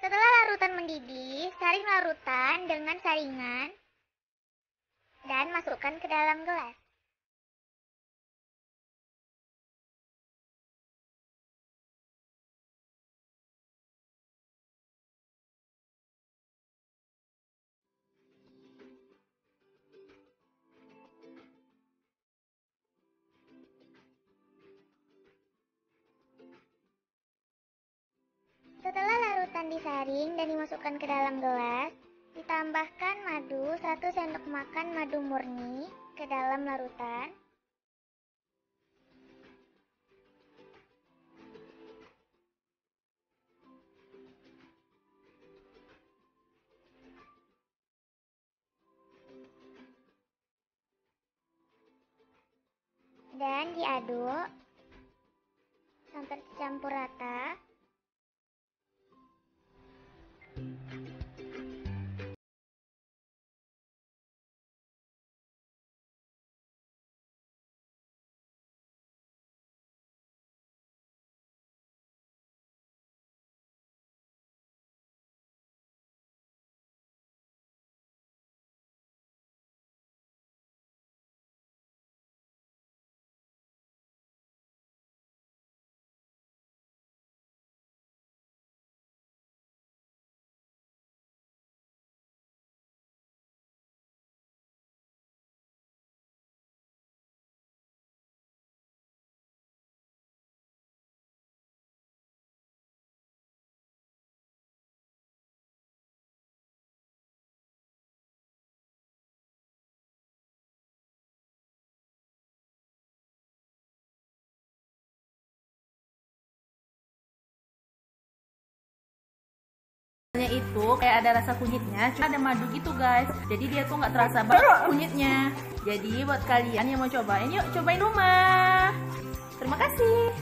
Setelah larutan mendidih, saring larutan dengan saringan dan masukkan ke dalam gelas. Setelah larutan disaring dan dimasukkan ke dalam gelas, ditambahkan madu 1 sendok makan madu murni ke dalam larutan. Dan diaduk sampai tercampur rata. Itu kayak ada rasa kunyitnya, cuma ada madu gitu guys, jadi dia tuh nggak terasa banget kunyitnya. Jadi buat kalian yang mau cobain, yuk cobain rumah. Terima kasih.